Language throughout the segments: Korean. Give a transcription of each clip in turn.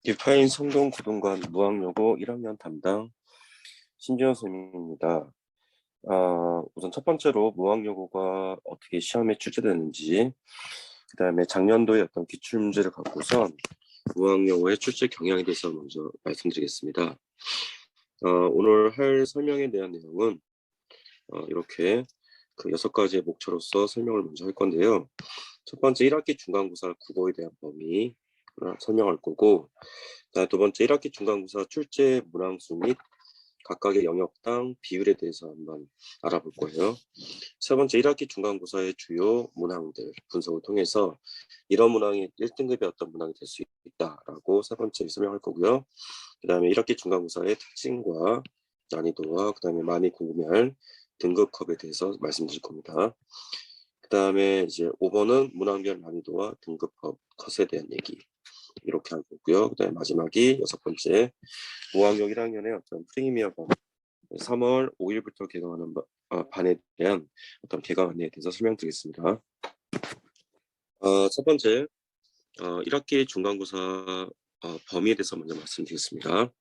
디파인 성동고등관 무학여고 1학년 담당 신지현 선생님입니다. 우선 첫 번째로 무학여고가 어떻게 시험에 출제되는지, 그 다음에 작년도에 어떤 기출문제를 갖고선 무학여고의 출제 경향에 대해서 먼저 말씀드리겠습니다. 오늘 할 설명에 대한 내용은 이렇게 그 6가지의 목차로서 설명을 먼저 할 건데요. 첫 번째 1학기 중간고사 국어에 대한 범위 설명할 거고, 두 번째 1학기 중간고사 출제 문항수 및 각각의 영역당 비율에 대해서 한번 알아볼 거예요. 세 번째 1학기 중간고사의 주요 문항들 분석을 통해서 이런 문항이 1등급의 어떤 문항이 될 수 있다라고 세 번째 설명할 거고요. 그 다음에 1학기 중간고사의 특징과 난이도와 그 다음에 많이 궁금해할 등급컵에 대해서 말씀드릴 겁니다. 그 다음에 이제 5번은 문항별 난이도와 등급컵 컷에 대한 얘기 이렇게 할 거고요. 그 다음에 마지막이 6번째 무학여고 1학년의 어떤 프리미어반 3월 5일부터 개강하는 반에 대한 어떤 개강 안내에 대해서 설명드리겠습니다. 첫 번째 1학기 중간고사 범위에 대해서 먼저 말씀드리겠습니다.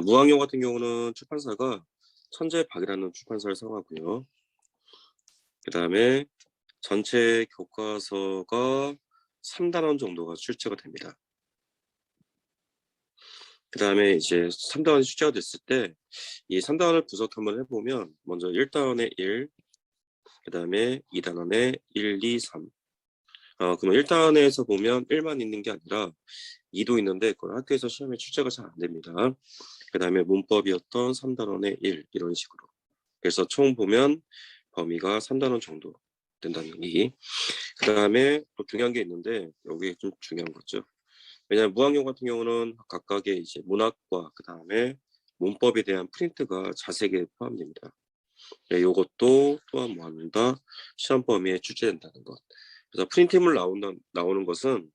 무학여고 같은 경우는 출판사가 천재박이라는 출판사를 사용하고요. 그 다음에 전체 교과서가 3단원 정도가 출제가 됩니다. 그 다음에 이제 3단원이 출제가 됐을 때 이 3단원을 분석 한번 해보면 먼저 1단원에 1, 그 다음에 2단원에 1, 2, 3. 그러면 1단원에서 보면 1만 있는 게 아니라 2도 있는데 그건 학교에서 시험에 출제가 잘 안 됩니다. 그 다음에 문법이었던 3단원에 1 이런 식으로. 그래서 총 보면 범위가 3단원 정도 된다는 얘기. 그 다음에 또 중요한 게 있는데 여기 좀 중요한 거죠. 왜냐하면 무학여고 같은 경우는 각각의 이제 문학과 그 다음에 문법에 대한 프린트가 자세하게 포함됩니다. 네, 이것도 또한 뭐합니다. 시험 범위에 출제된다는 것. 그래서 프린트물 나오는 것은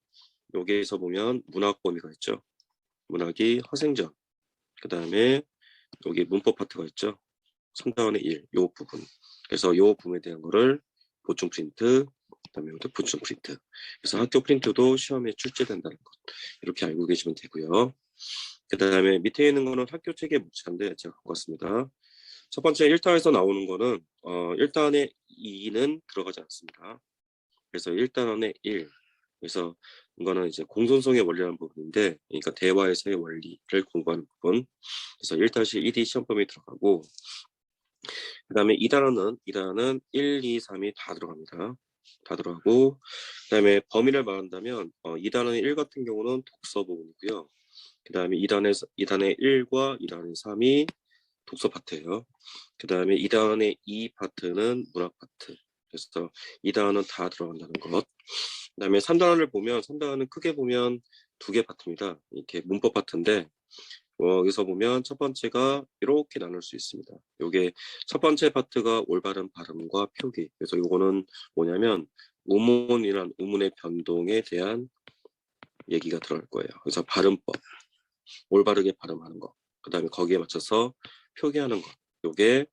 여기에서 보면 문학 범위가 있죠. 문학이 허생전. 그 다음에 여기 문법 파트가 있죠. 3단원의 1, 요 부분. 그래서 요 부분에 대한 거를 보충 프린트, 그다음에 이것도 보충 프린트. 그래서 학교 프린트도 시험에 출제된다는 것. 이렇게 알고 계시면 되고요. 그 다음에 밑에 있는 거는 학교 책의 목차인데 제가 갖고 왔습니다. 첫 번째 1단에서 나오는 거는 1단에 2는 들어가지 않습니다. 그래서 1단원에 1. 그래서 이거는 이제 공손성의 원리라는 부분인데, 그러니까 대화에서의 원리를 공부하는 부분. 그래서 1-1이 시험 범위에 들어가고, 그 다음에 2단원은 1, 2, 3이 다 들어갑니다. 다 들어가고, 그 다음에 범위를 말한다면 2단원의 1 같은 경우는 독서 부분이고요. 그 다음에 2단의 1과 2단의 3이 독서 파트예요. 그 다음에 2단의 2 파트는 문학 파트. 그래서 2단은 다 들어간다는 것. 그 다음에 3단원을 보면 3단원은 크게 보면 2개 파트입니다. 이렇게 문법 파트인데 여기서 보면 첫 번째가 이렇게 나눌 수 있습니다. 요게 첫 번째 파트가 올바른 발음과 표기. 그래서 요거는 뭐냐면 우문이란 우문의 변동에 대한 얘기가 들어갈 거예요. 그래서 발음법, 올바르게 발음하는 거. 그 다음에 거기에 맞춰서 표기하는 것. 요게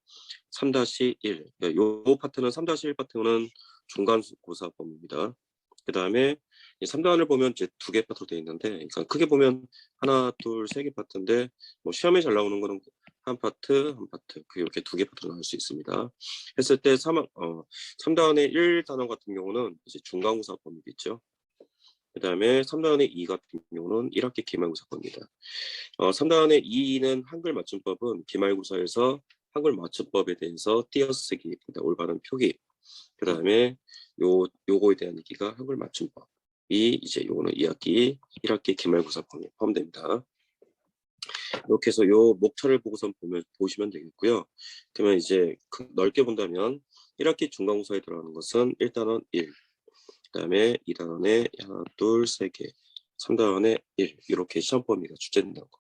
3-1. 요 파트는 3-1 파트는 중간고사법입니다. 그 다음에 3단원을 보면 이제 2개 파트로 되어 있는데, 그러니까 크게 보면 하나, 둘, 3개 파트인데, 뭐 시험에 잘 나오는 거는 한 파트, 이렇게 2개 파트로 나올 수 있습니다. 했을 때 3단원의 1단원 같은 경우는 이제 중간고사법이겠죠. 그 다음에 3단원의 2 같은 경우는 1학기 기말고사법입니다. 3단원의 2는 한글 맞춤법은 기말고사에서 한글 맞춤법에 대해서 띄어쓰기, 올바른 표기, 그 다음에 요거에 대한 얘기가 한글 맞춤법. 이제 요거는 1학기 기말고사 범위에 포함됩니다. 이렇게 해서 요 목차를 보고선 보시면 되겠고요. 그러면 이제 넓게 본다면 1학기 중간고사에 들어가는 것은 1단원 1, 그 다음에 2단원에 하나, 둘, 3개, 3단원에 1 이렇게 시험 범위가 출제된다는 거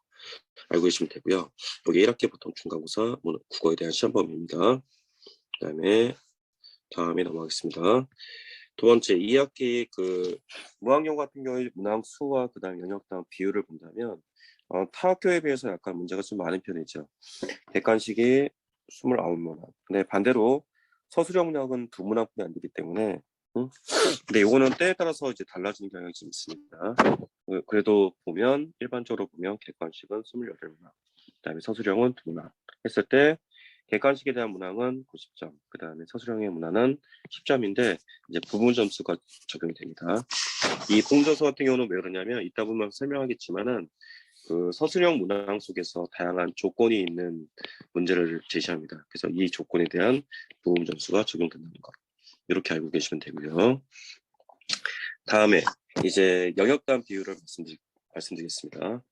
알고 계시면 되고요. 여기 1학기 보통 중간고사 국어에 대한 시험 범위입니다. 그 다음에 넘어가겠습니다. 두 번째 2학기 그 무학여고 같은 경우에 문항 수와 그다음 영역당 비율을 본다면 타 학교에 비해서 약간 문제가 좀 많은 편이죠. 객관식이 29문항. 근데 반대로 서술형역은 2문항뿐이 안 되기 때문에 근데 이거는 때에 따라서 이제 달라지는 경향이 좀 있습니다. 그래도 보면 일반적으로 보면 객관식은 28문항, 그다음에 서술형은 2문항 했을 때 객관식에 대한 문항은 90점, 그다음에 서술형의 문항은 10점인데 이제 부분 점수가 적용이 됩니다. 이 공정서 같은 경우는 왜 그러냐면 이따 보면 설명하겠지만은 그 서술형 문항 속에서 다양한 조건이 있는 문제를 제시합니다. 그래서 이 조건에 대한 부분 점수가 적용된다는 것. 이렇게 알고 계시면 되고요. 다음에 이제 영역단 비율을 말씀드리겠습니다.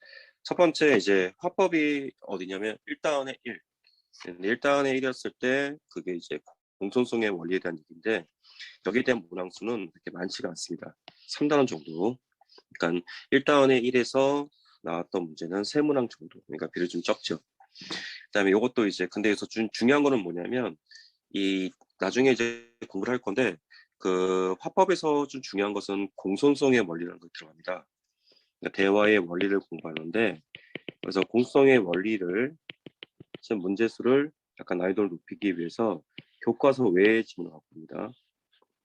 첫 번째 이제 화법이 어디냐면 1단원의 1. 1단원의 1이었을 때 그게 이제 공통성의 원리에 대한 얘기인데 여기에 대한 문항수는 그렇게 많지가 않습니다. 3단원 정도. 그러니까 1단원의 1에서 나왔던 문제는 3문항 정도. 그러니까 비율이 좀 적죠. 그다음에 이것도 이제 근데 여기서 중요한 거는 뭐냐면 이 나중에 이제 공부를 할 건데 그 화법에서 좀 중요한 것은 공손성의 원리라는 게 들어갑니다. 그러니까 대화의 원리를 공부하는데 그래서 공손성의 원리를 지금 문제수를 약간 난이도를 높이기 위해서 교과서 외의 지문을 갖고 옵니다.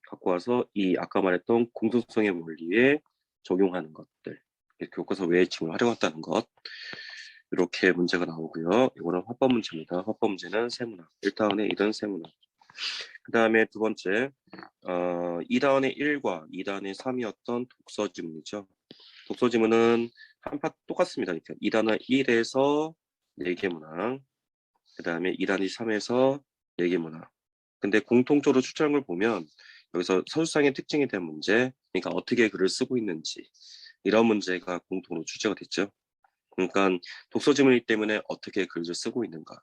갖고 와서 이 아까 말했던 공손성의 원리에 적용하는 것들 교과서 외의 지문을 활용했다는 것 이렇게 문제가 나오고요. 이거는 화법 문제입니다. 화법 문제는 세문항 1단원의 1은 세문항 그 다음에 두 번째 2단원의 1과 2단원의 3이었던 독서 지문이죠. 독서 지문은 한 파 똑같습니다. 그러니까 2단원 1에서 4개 문항 그 다음에 2단원 3에서 4개 문항 근데 공통적으로 추천한 걸 보면 여기서 서술상의 특징에 대한 문제 그러니까 어떻게 글을 쓰고 있는지 이런 문제가 공통으로 출제가 됐죠. 그러니까 독서 지문이기 때문에 어떻게 글을 쓰고 있는가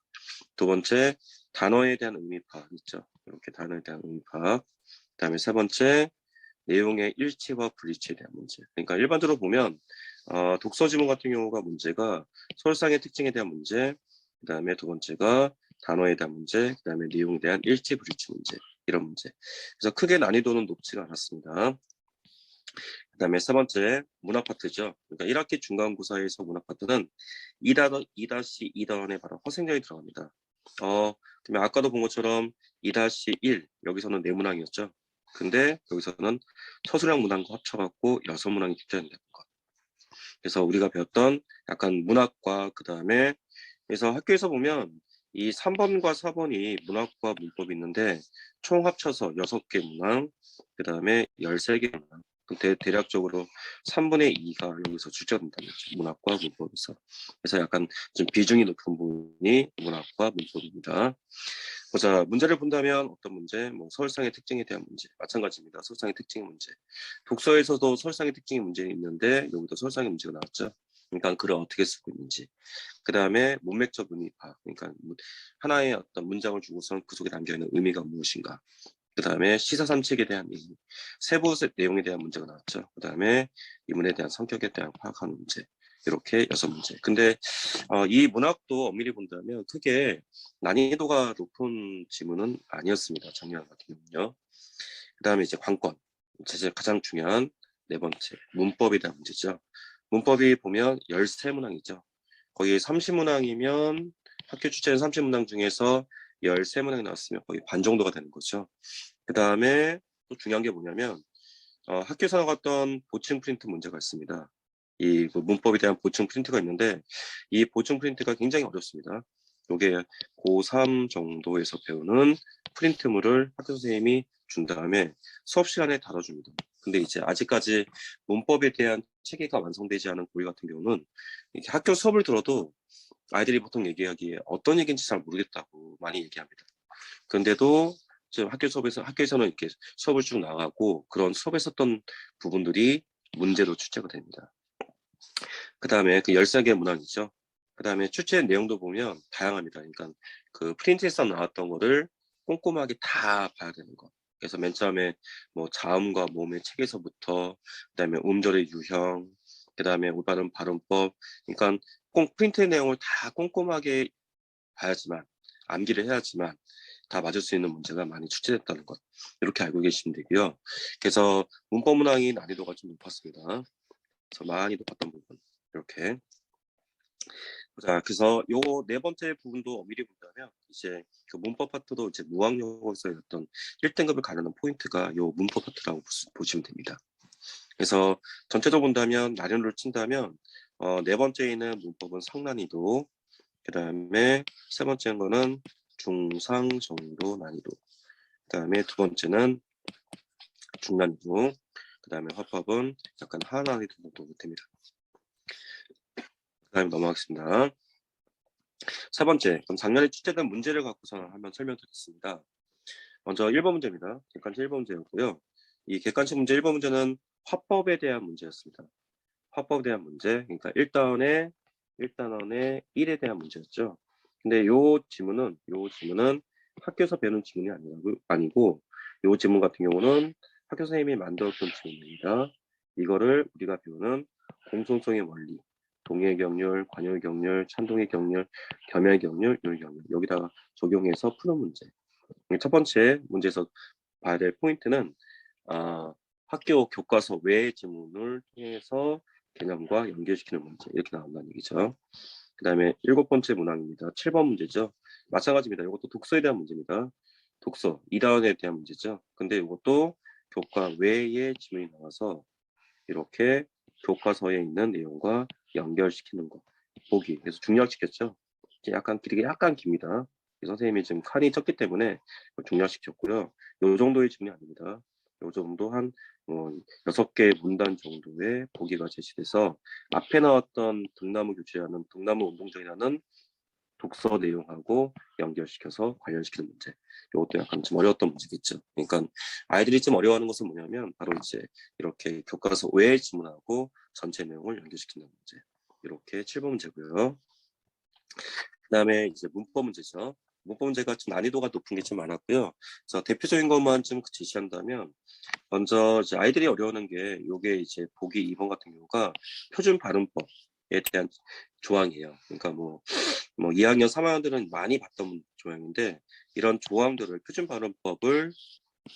두 번째 단어에 대한 의미 파악 있죠. 이렇게 단어에 대한 의미 파악 그 다음에 세 번째 내용의 일치와 불일치에 대한 문제. 그러니까 일반적으로 보면 독서 지문 같은 경우가 문제가 서술상의 특징에 대한 문제, 그 다음에 두 번째가 단어에 대한 문제, 그 다음에 내용에 대한 일치 불일치 문제 이런 문제. 그래서 크게 난이도는 높지가 않았습니다. 그 다음에 세 번째 문학 파트죠. 그러니까 1학기 중간고사에서 문학 파트는 2-2단원에 바로 허생장이 들어갑니다. 그러면 아까도 본 것처럼 2-1 여기서는 4문항이었죠. 근데 여기서는 서술형 문항과 합쳐갖고 6문항이 출제된다는 것. 그래서 우리가 배웠던 약간 문학과 그 다음에 그래서 학교에서 보면 이 3번과 4번이 문학과 문법이 있는데 총 합쳐서 6개 문항 그 다음에 13개 문항 대략적으로 3분의 2가 여기서 출제된다는 거죠. 문학과 문법에서. 그래서 약간 좀 비중이 높은 부분이 문학과 문법입니다. 보자, 문제를 본다면 어떤 문제? 뭐 서울상의 특징에 대한 문제. 마찬가지입니다. 서울상의 특징의 문제. 독서에서도 서울상의 특징의 문제가 있는데 여기도 서울상의 문제가 나왔죠. 그러니까 글을 어떻게 쓰고 있는지. 그 다음에 문맥적 의미 파악. 그러니까 하나의 어떤 문장을 주고선 그 속에 담겨있는 의미가 무엇인가. 그 다음에 시사삼칙에 대한 의미, 세부 내용에 대한 문제가 나왔죠. 그 다음에 이문에 대한 성격에 대한 파악하는 문제. 이렇게 6문제. 근데 이 문학도 엄밀히 본다면 크게 난이도가 높은 지문은 아니었습니다. 작년 같은 경우는요. 그 다음에 이제 관건. 가장 중요한 네 번째, 문법에 대한 문제죠. 문법이 보면 13문항이죠. 거의 30문항이면 학교 출제는 30문항 중에서 13문항이 나왔으면 거의 반 정도가 되는 거죠. 그 다음에 또 중요한 게 뭐냐면 학교에서 나갔던 보충 프린트 문제가 있습니다. 이 문법에 대한 보충 프린트가 있는데 이 보충 프린트가 굉장히 어렵습니다. 이게 고3 정도에서 배우는 프린트물을 학교 선생님이 준 다음에 수업 시간에 다뤄줍니다. 근데 이제 아직까지 문법에 대한 체계가 완성되지 않은 고1 같은 경우는 이렇게 학교 수업을 들어도 아이들이 보통 얘기하기에 어떤 얘기인지 잘 모르겠다고 많이 얘기합니다. 그런데도 지금 학교에서는 이렇게 수업을 쭉 나가고 그런 수업에 썼던 부분들이 문제로 출제가 됩니다. 그 다음에 그 13개 문항이죠. 그 다음에 출제 내용도 보면 다양합니다. 그러니까 그 프린트에서 나왔던 거를 꼼꼼하게 다 봐야 되는 거. 그래서 맨 처음에 뭐 자음과 모음의 책에서부터 그다음에 음절의 유형, 그다음에 올바른 발음법, 그러니까 꼭 프린트 내용을 다 꼼꼼하게 봐야지만 암기를 해야지만 다 맞을 수 있는 문제가 많이 출제됐다는 것 이렇게 알고 계시면 되고요. 그래서 문법 문항이 난이도가 좀 높았습니다. 그래서 많이 높았던 부분 이렇게 자, 그래서 요 네 번째 부분도 미리 본다면 이제 그 문법 파트도 이제 무학영어에서의 어떤 1등급을 가르는 포인트가 요 문법 파트라고 보시면 됩니다. 그래서 전체적으로 본다면 난이도를 친다면 네 번째에는 문법은 상난이도, 그 다음에 세 번째 거는 중상 정도 난이도, 그 다음에 두 번째는 중난이도, 그 다음에 화법은 약간 하난이도 정도 됩니다. 그 다음에 넘어가겠습니다. 세 번째, 그럼 작년에 출제된 문제를 갖고서 한번 설명드리겠습니다. 먼저 1번 문제입니다. 객관식 1번 문제였고요. 이 객관식 문제 1번 문제는 화법에 대한 문제였습니다. 화법에 대한 문제, 그러니까 1단원의 1에 대한 문제였죠. 근데 요 지문은 학교에서 배우는 지문이 아니고 요 지문 같은 경우는 학교 선생님이 만들었던 지문입니다. 이거를 우리가 배우는 공통성의 원리, 동의 경률, 관열 경률, 찬동의 경률, 겸열 경률, 요일 경률 여기다가 적용해서 푸는 문제. 첫 번째 문제에서 봐야 될 포인트는 학교 교과서 외의 지문을 통해서 개념과 연결시키는 문제 이렇게 나온다는 얘기죠. 그 다음에 7번째 문항입니다. 7번 문제죠. 마찬가지입니다. 이것도 독서에 대한 문제입니다. 독서 2단원에 대한 문제죠. 근데 이것도 교과 외의 지문이 나와서 이렇게 교과서에 있는 내용과 연결시키는 거 보기. 그래서 중요시켰죠. 약간 길게 약간 깁니다. 선생님이 지금 칸이 적기 때문에 중요시켰고요. 요 정도의 지문이 아닙니다. 요 정도 한 6개 문단 정도의 보기가 제시돼서 앞에 나왔던 등나무 교체하는 등나무 운동장이라는 독서 내용하고 연결시켜서 관련시키는 문제. 이것도 약간 좀 어려웠던 문제겠죠. 그러니까 아이들이 좀 어려워하는 것은 뭐냐면 바로 이제 이렇게 교과서 외의 지문하고 전체 내용을 연결시키는 문제. 이렇게 7번 문제고요. 그다음에 이제 문법 문제죠. 문법 문제가 좀 난이도가 높은 게 좀 많았고요. 그래서 대표적인 것만 좀 제시한다면 먼저 이제 아이들이 어려워하는 게 요게 이제 보기 2번 같은 경우가 표준 발음법에 대한 조항이에요. 그러니까 뭐 2학년, 3학년들은 많이 봤던 조항인데 이런 조항들을 표준 발음법을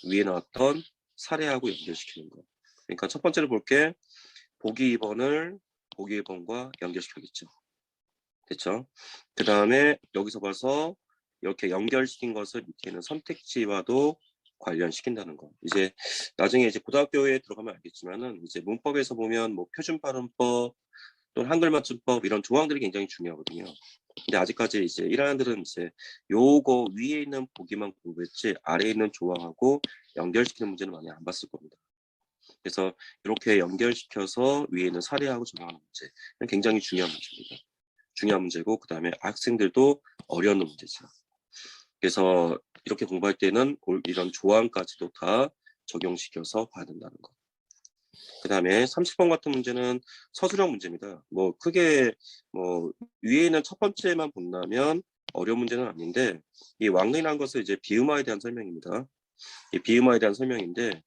위에 나왔던 사례하고 연결시키는 거. 그러니까 첫 번째로 볼게 보기 2번을 보기 1번과 연결시켜야겠죠. 됐죠? 그 다음에 여기서 봐서 이렇게 연결시킨 것을 밑에 있는 선택지와도 관련시킨다는 거. 이제 나중에 이제 고등학교에 들어가면 알겠지만은 이제 문법에서 보면 뭐 표준 발음법 또는 한글 맞춤법 이런 조항들이 굉장히 중요하거든요. 근데 아직까지 이제 1학년들은 이제 요거 위에 있는 보기만 공부했지 아래에 있는 조항하고 연결시키는 문제는 많이 안 봤을 겁니다. 그래서 이렇게 연결시켜서 위에 있는 사례하고 적용하는 문제 굉장히 중요한 문제입니다. 중요한 문제고 그 다음에 학생들도 어려운 문제죠. 그래서 이렇게 공부할 때는 이런 조항까지도 다 적용시켜서 봐야 된다는 거. 그 다음에 30번 같은 문제는 서술형 문제입니다. 뭐 크게 뭐 위에 있는 첫 번째만 본다면 어려운 문제는 아닌데 이 왕래라는 것은 이제 비음화에 대한 설명입니다. 이 비음화에 대한 설명인데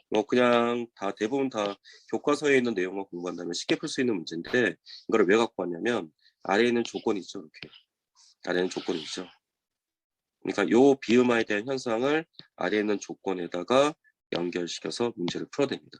뭐 그냥 다 대부분 다 교과서에 있는 내용만 공부한다면 쉽게 풀 수 있는 문제인데 이거를 왜 갖고 왔냐면 아래에 있는 조건이 있죠. 이렇게 아래에는 조건이 있죠. 그러니까 요 비음화에 대한 현상을 아래에 있는 조건에다가 연결시켜서 문제를 풀어냅니다.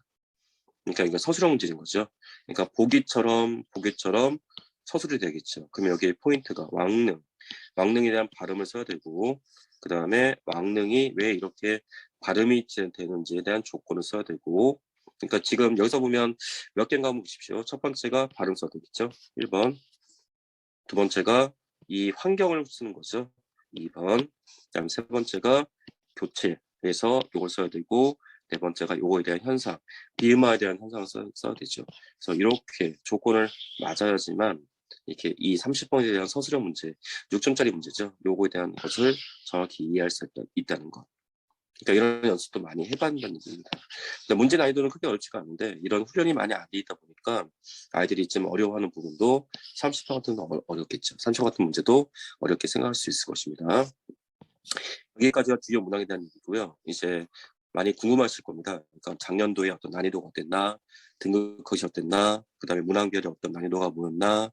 그러니까 이거 서술형 문제인 거죠. 그러니까 보기처럼 서술이 되겠죠. 그러면 여기에 포인트가 왕능에 대한 발음을 써야 되고 그 다음에 왕능이 왜 이렇게 발음이 되는지에 대한 조건을 써야 되고 그러니까 지금 여기서 보면 몇 개인가 한번 보십시오. 첫 번째가 발음 써야 되겠죠. 1번 두 번째가 이 환경을 쓰는 거죠. 2번 그다음 세 번째가 교체해서 이걸 써야 되고 네 번째가 요거에 대한 현상, 비음화에 대한 현상을 써야 되죠. 그래서 이렇게 조건을 맞아야지만 이렇게 이 30번에 대한 서술형 문제, 6점짜리 문제죠. 요거에 대한 것을 정확히 이해할 수 있다는 것. 그러니까 이런 연습도 많이 해봤다는 얘기입니다. 문제 난이도는 크게 어렵지가 않은데 이런 훈련이 많이 안 돼 있다 보니까 아이들이 좀 어려워하는 부분도 30번 같은 거 어렵겠죠. 30번 같은 문제도 어렵게 생각할 수 있을 것입니다. 여기까지가 주요 문항에 대한 얘기고요. 이제 많이 궁금하실 겁니다. 그러니까 작년도에 어떤 난이도가 어땠나, 등급 컷이 어땠나, 그 다음에 문항별의 어떤 난이도가 뭐였나.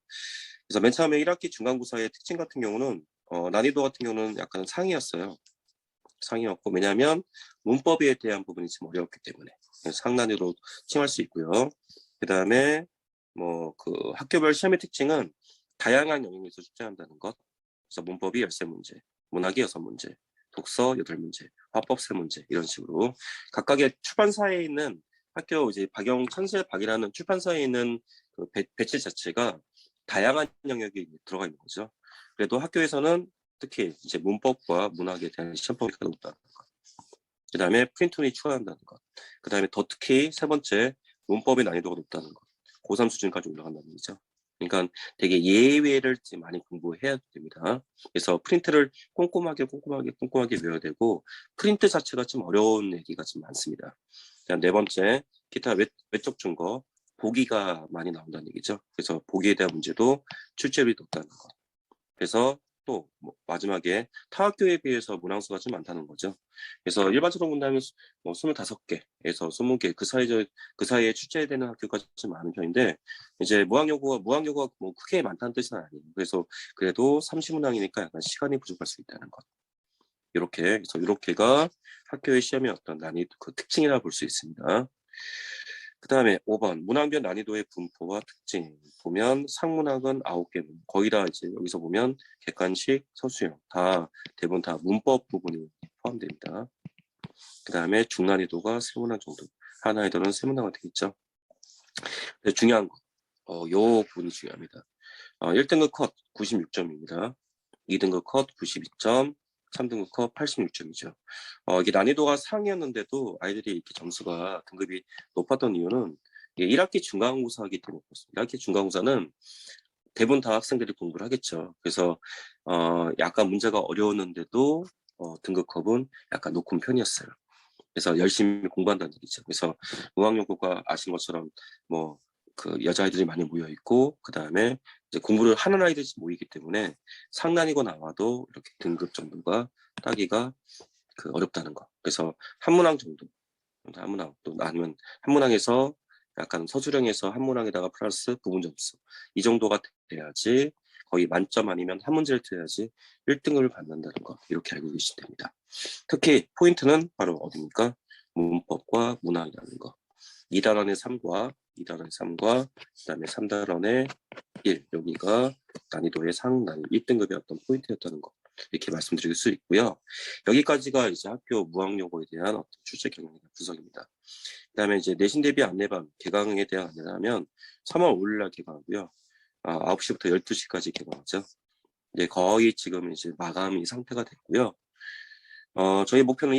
그래서 맨 처음에 1학기 중간고사의 특징 같은 경우는 난이도 같은 경우는 약간 상이었어요. 상이었고 왜냐하면 문법에 대한 부분이 좀 어려웠기 때문에 상난이도 칭할 수 있고요. 그 다음에 뭐 그 학교별 시험의 특징은 다양한 영역에서 출제한다는 것. 그래서 문법이 13문제, 문학이 6문제, 독서 8문제, 화법 3문제 이런 식으로 각각의 출판사에 있는 학교 이제 박영 천세박이라는 출판사에 있는 그 배치 자체가 다양한 영역이 들어가 있는 거죠. 그래도 학교에서는 특히 이제 문법과 문학에 대한 시험 범위가 높다는 것. 그 다음에 프린트온이 추가한다는 것. 그 다음에 더 특히 세 번째 문법의 난이도가 높다는 것. 고3 수준까지 올라간다는 얘기죠. 그러니까 되게 예외를 많이 공부해야 됩니다. 그래서 프린트를 꼼꼼하게 외워야 되고 프린트 자체가 좀 어려운 얘기가 좀 많습니다. 그다음 네 번째 기타 외적 증거 보기가 많이 나온다는 얘기죠. 그래서 보기에 대한 문제도 출제율이 높다는 것. 그래서 또 마지막에 타 학교에 비해서 문항수가 좀 많다는 거죠. 그래서 일반적으로 본다면 25개에서 20개 그 사이에 출제되는 학교가 좀 많은 편인데 이제 무학여고가 뭐 크게 많다는 뜻은 아니에요. 그래서 그래도 30문항이니까 약간 시간이 부족할 수 있다는 것. 이렇게가 학교의 시험의 어떤 난이도 그 특징이라 볼 수 있습니다. 그 다음에 5번 문항별 난이도의 분포와 특징 보면 상문학은 9개 거의 다 이제 여기서 보면 객관식, 서술형 대부분 다 문법 부분이 포함됩니다. 그 다음에 중난이도가 3문항 정도 하나이들은 3문항가 되겠죠. 중요한 거, 요 부분이 중요합니다. 1등급 컷 96점입니다. 2등급 컷 92점, 3등급 컷 86점이죠. 이게 난이도가 상이었는데도 아이들이 이렇게 점수가 등급이 높았던 이유는 1학기 중간고사이기 때문에 그렇습니다. 1학기 중간고사는 대부분 다 학생들이 공부를 하겠죠. 그래서 약간 문제가 어려웠는데도 등급 컷은 약간 높은 편이었어요. 그래서 열심히 공부한다는 얘기죠. 그래서 무학여고가 아신 것처럼 뭐 그 여자아이들이 많이 모여 있고 그 다음에 이제 공부를 하는 아이들이 모이기 때문에 상난이고 나와도 이렇게 등급 정도가 따기가 어렵다는 거. 그래서 한 문항 정도, 한 문항 또 아니면 한 문항에서 약간 서술형에서 한 문항에다가 플러스 부분 점수 이 정도가 돼야지 거의 만점 아니면 한 문제를 틀어야지 1등급을 받는다는 거 이렇게 알고 계시면 됩니다. 특히 포인트는 바로 어디입니까? 문법과 문학이라는 거. 2단원의 3과 그다음에 3단원의 1 여기가 난이도의 상난 1등급의 어떤 포인트였다는 거 이렇게 말씀드릴 수 있고요. 여기까지가 이제 학교 무학여고에 대한 어떤 출제 경향이나 분석입니다. 그다음에 이제 내신 대비 안내반 개강에 대한 안내를 하면 3월 5일 날 개강하고요. 9시부터 12시까지 개강하죠. 이제 거의 지금 이제 마감이 상태가 됐고요. 저희 목표는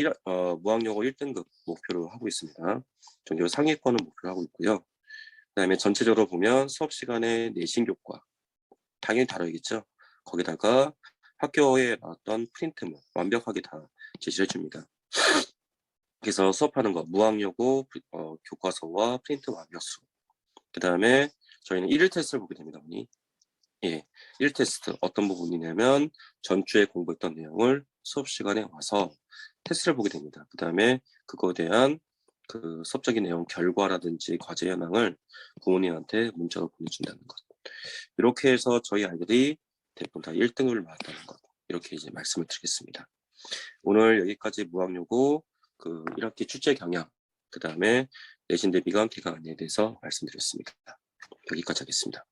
무학여고 1등급 목표로 하고 있습니다. 전교 상위권을 목표로 하고 있고요. 그다음에 전체적으로 보면 수업 시간에 내신 교과 당연히 다뤄야겠죠. 거기다가 학교에 나왔던 프린트물 완벽하게 다 제시를 해줍니다. 그래서 수업하는 거 무학여고 교과서와 프린트 완벽수. 그 다음에 저희는 1일 테스트를 보게 됩니다. 예, 1 테스트 어떤 부분이냐면 전주에 공부했던 내용을 수업 시간에 와서 테스트를 보게 됩니다. 그 다음에 그거에 대한 그 수업적인 내용 결과라든지 과제 현황을 부모님한테 문자로 보내준다는 것. 이렇게 해서 저희 아이들이 대부분 다 1등을 받았다는 것. 이렇게 이제 말씀을 드리겠습니다. 오늘 여기까지 무학여고 그 1학기 출제 경향, 그 다음에 내신 대비관 개강 안내에 대해서 말씀드렸습니다. 여기까지 하겠습니다.